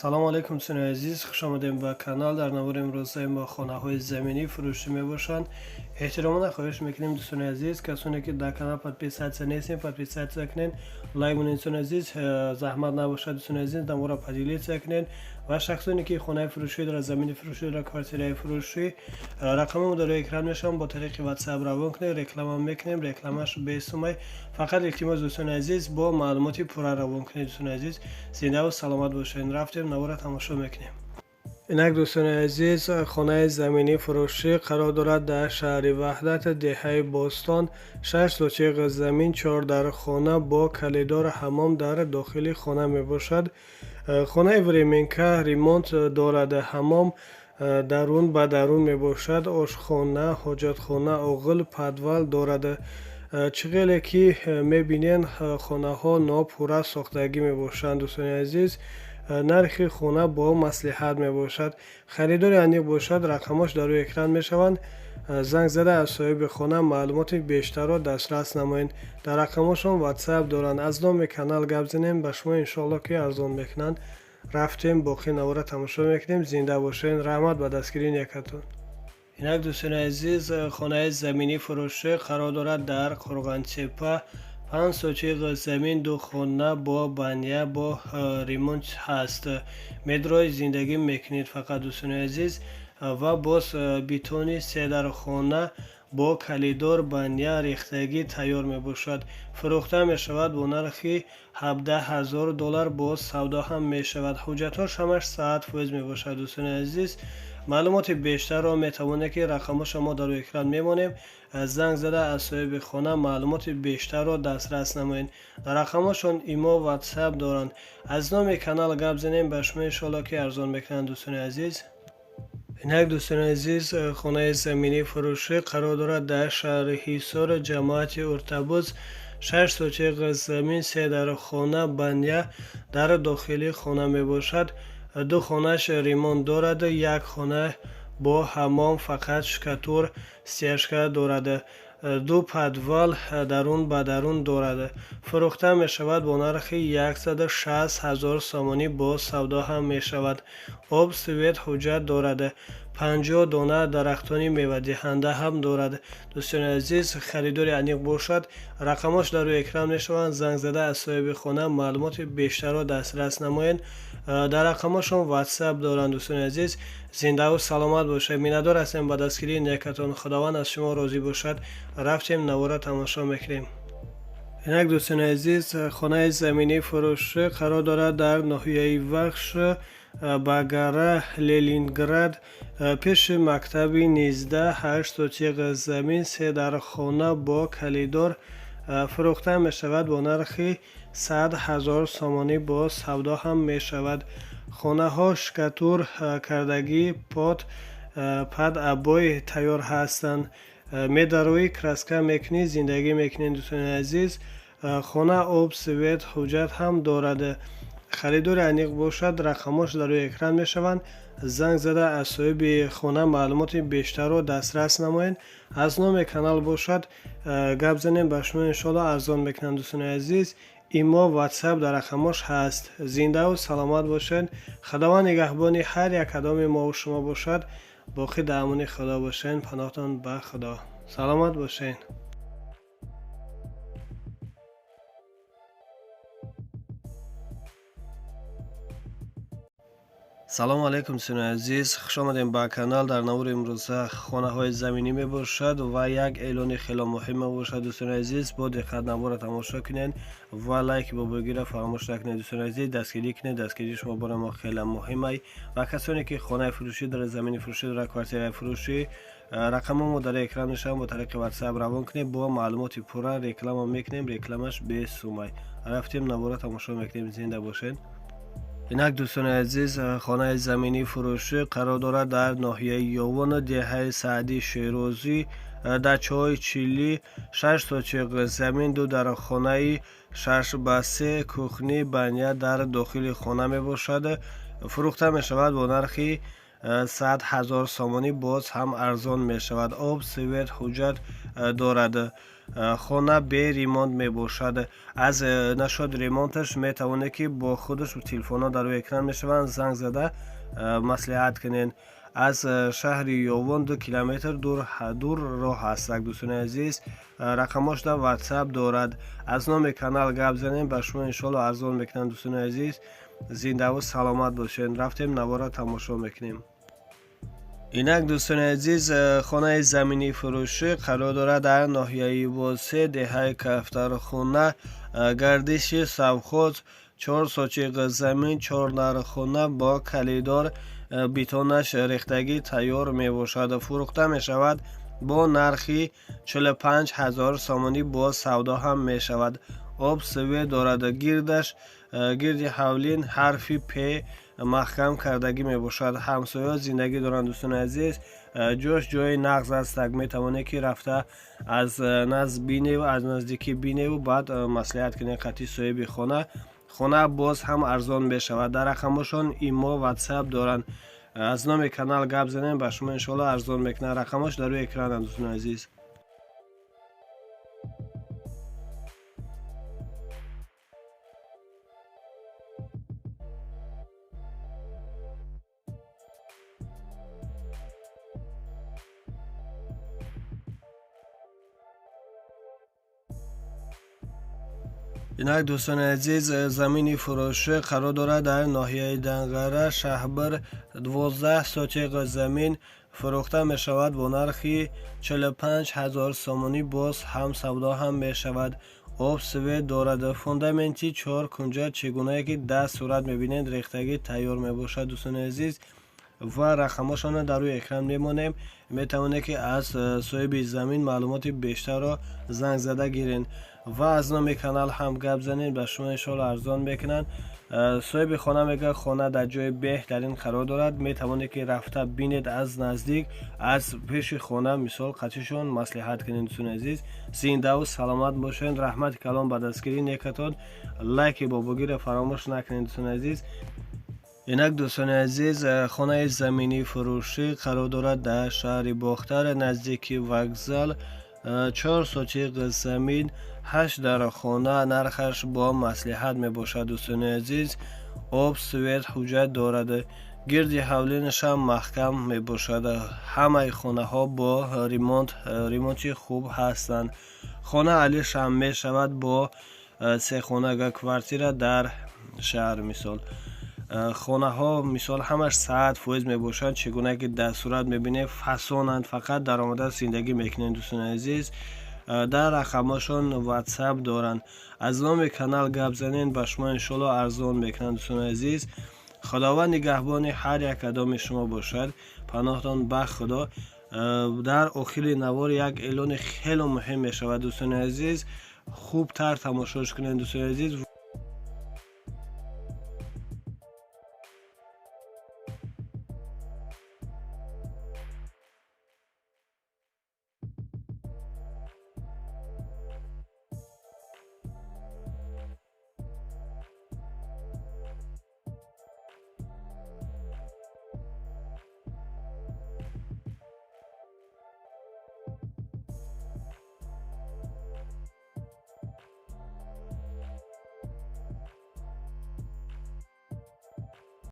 салому алейкум дӯстони азиз, хуш омадем ба канал. Дар навори имрӯзаи мо хонаҳои заминӣ фурӯшӣ мебошанд. эҳтиромона хоҳиш мекунем дӯстони азиз, касоне ки дар канал подписатсия нестем, подписатсия кунед, лайк монед дӯстони азиз, заҳмат набошад дӯстони азиз, дамора поделитсия кунед ва шахсоне ки хонаи фурӯшӣ дорад, замини фурӯшӣ дорад, квартираи фурӯшӣ, рақамамо дар рӯи экран мешаванд, бо тариқи WhatsApp равон кунед, реклама мекунем, рекламаш бесумай. Фақат илтимос дӯстони азиз, бо маълумоти пурра равон кунед дӯстони азиз. Зиндаву саломат бошед. Рафтем навора тамошо мекунем. инак дӯстони азиз, хонаи заминӣ фурӯшӣ қарор дорад дар шаҳри Ваҳдат, деҳаи Бостон. 6 сотиқ замин, 4 дар хона бо калидор ҳаммом дар дохили хона мебошад. хонаи временка ремонт дорад. ҳаммом дарун ба дарун мебошад. ошхона, ҳоҷатхона, оғил, подвал дорад. чиғеле ки мебинед, хонаҳо нопурра сохтагӣ мебошанд дӯстони азиз. нархи хона бо маслиҳат мебошад. харидори аниқ бошад, рақамош дар рӯи экран мешаванд. занг зада аз соҳиби хона маълумоти бештарро дастрас намоед. дар рақамошон WhatsApp доранд. аз номи канал гап занем, ба шумо иншоалло ки арзон мекунанд. рафтем, боқӣ навора тамошо мекунем. зинда бошед. раҳмат ба дастгирии некатон. инак дӯстони азиз, хонаи заминӣ фурӯшӣ қарор дорад дар Қурғантепа. 5 сотиқ замин, 2 хона бо баня бо ремонт ҳаст. медрои зиндагӣ мекунед фақат дӯстони азиз. ва боз битони 3 дар хона бо калидор, баня, рехтагӣ тайёр мебошад. фурӯхта мешавад бо нархи $17,000. боз савдо ҳам мешавад. ҳуҷҷатҳош ҳамаш 100% мебошад дӯстони азиз. маълумоти бештарро метавонед ки рақамоша мо дар рӯи экран мемонем. занг зада аз соҳиби хона маълумоти бештарро дастрас намоед. дар рақамошон имо WhatsApp доранд. аз номи канал гап занем, ба шумо иншоалло ки арзон мекунанд дӯстони азиз. инак дӯстони азиз, хонаи заминӣ фурӯшӣ қарор дорад дар шаҳри Ҳисор, ҷамоати Уртабуз. 6 сотиқ замин, 3 дар хона, баня дар дохили хона мебошад. 2 хонаш ремонт дорад. 1 хона бо ҳаммом фақат шкатур стяжка дорад. 2 подвал дарун ба дарун дорад. фурӯхта мешавад бо нархи $160,000 сомонӣ. боз савдо ҳам мешавад. об свет ҳуҷҷат дорад. 50 дона дарахтони мевадиҳанда ҳам дорад. дӯстони азиз, харидори аниқ бошад, рақамош дар рӯи экран мешаванд. занг зада аз соҳиби хона маълумоти бештарро дастрас намоед. дар рақамошон WhatsApp доранд дӯстони азиз. зиндаву саломат бошед. миннатдор ҳастем ба дастгирии некатон. худованд аз шумо розӣ бошад. рафтем, навора тамошо мекунем. инак дӯстони азиз, хонаи заминӣ фурӯшӣ қарор дорад дар ноҳияи Вахш, Багара, Ленинград, пеши мактаби 19. 8 сотиқ замин, 3 дар хона бо калидор. фурӯхта мешавад бо нархи $100,000 сомонӣ. боз савдо ҳам мешавад. хонаҳо шкатур кардагӣ, пад абой тайёр ҳастанд. медарои краска мекунед, зиндагӣ мекунед дӯстони азиз. хона об свет ҳуҷҷат ҳам дорад. харидори аниқ бошад, рақамош дар рӯи экран мешаванд. занг зада аз соҳиби хона маълумоти бештарро дастрас намоед. аз номи канал бошад гап занем, ба шумо иншоалло арзон мекунанд дӯстони азиз. имо WhatsApp дар рақамош ҳаст. зиндаву саломат бошед. худованд нигаҳбони ҳар як кадоми мову шумо бошад. боқӣ дар амони худо бошед. паноҳтон ба худо. саломат бошед. салому алейкум дӯстони азиз, хуш омадем ба канал. дар навори имрӯза хонаҳои заминӣ мебошад ва як эълони хело муҳим мебошад дӯстони азиз. бо диққат навора тамошо кунед ва лайки бобогиро фаромӯш накунед дӯстони азиз. дастгирӣ кунед. дастгирии шумо бораи мо хело муҳимай. ва касоне ки хонаи фурӯшӣ дорад, замини фурӯшӣ дорад, квартираи фурӯшӣ, рақамамо дар экран мешаванд. бо тариқи WhatsApp равон кунед. бо маълумоти пурра реклама мекунем. рекламаш бесумай. рафтем, навора тамошо мекунем. зинда бошед. инак дӯстони азиз, хонаи заминӣ фурӯшӣ қарор дорад дар ноҳияи Ёвон, деҳаи Саъди Шерозӣ, дачаҳои Чилӣ. 6 сотиқ замин, 2 дар хонаи 6 ба 3 кухни, баня дар дохили хона мебошад. фурӯхта мешавад бо нархи $100,000 сомонӣ. боз ҳам арзон мешавад. об свет ҳуҷҷат дорад. خانه به ریموند میباشد. از نشد ریموندش میتوانید که با خودش تلفن ها در روی اکران میشوند زنگ زده مصلحت کنین. از شهر یوون 2 کیلومتر دور راه است. دوستان عزیز رقمش در واتساپ دارد. از نام کانال گپ زنیم به شما انشالله ارزان میکنم. دوستان عزیز زنده و سلامت باشین. رفتیم نوارا تماشا میکنیم. اینک دوستان عزیز خانه زمینی فروشی قرار دارد در ناحیه واسه دهه کفترخانه گردش سوخوز 4 سوچیق زمین 4 نر خانه با کلیدار بیتونش ریختگی تیار می باشد. فروخته می شود با نرخی 45,000 سامانی. با سودا هم می شود. آب سوی دارد. گرد حولین حرفی پ محکم کردگی می باشد. همسایه زندگی دارند. دوستان عزیز جوش جای نقض است. می توانید که رفته از نزدیکی بینه و بعد مصلحت کنید قطعی صاحب خانه باز هم ارزان می شود. در رقمشان ایما واتساپ دارند. از نام کانال گپ زنیم به شما انشالله ارزان میکنه. رقمش در روی اکران هم دوستان عزیز. اینک دوستان عزیز زمینی فروشی قرار دارد در ناحیه دنگره شهبر 12 سوچیق زمین فروخته می شود با نرخی 45,000 سامانی. باز هم سودا هم می شود. آب سوی دارد. فوندامنتی 4 کنجا چگونه که در صورت می بینید ریختگی تیار می باشد. دوستان عزیز و رقمشان در روی اکران میمونیم. میتوانید که از صاحب زمین معلومات بیشتر را زنگ زده گیرین و از نام کانال هم گپ زنین به شما انشالله ارزان میکنن. صاحب خانه میگه خانه در جای بهترین قرار دارد. میتوانید که رفته بینید از نزدیک از پیش خانه مثال قطعشون مصلحت کنین. دوستان عزیز زنده و سلامت باشین. رحمت کلام به دستگیری نیکتان لایک باباگیر فراموش نکنین. دوستان عزیز اینک دوستان عزیز خانه زمینی فروشی قرار دارد در شهر باختر نزدیکی وокزال 4 سوچیق زمین 8 در خانه نرخش با مصلحت می باشد. دوستان عزیز آب سویت حجت دارد. گرد حولینش هم محکم می باشد. همه خانه ها با ریمونتی خوب هستند. خانه علیش هم می شود با 3 خانه کوارتیر در شهر. مثال خانه ها مثال همش ساعت فویز می باشند. چگونه که در صورت می بینید فسانند فقط در آمده زندگی میکنند. دوستان عزیز در رقمشان واتساپ دارند. از نام کانال گپ زنین به شما انشالله ارزان میکنند. دوستان عزیز خداوند نگهبان هر یک کدام شما باشد. پناهتان به خدا. در آخر نوار یک اعلان خیلی مهم می شود. دوستان عزیز خوب تر تماشاش کنید. دوستان عزیز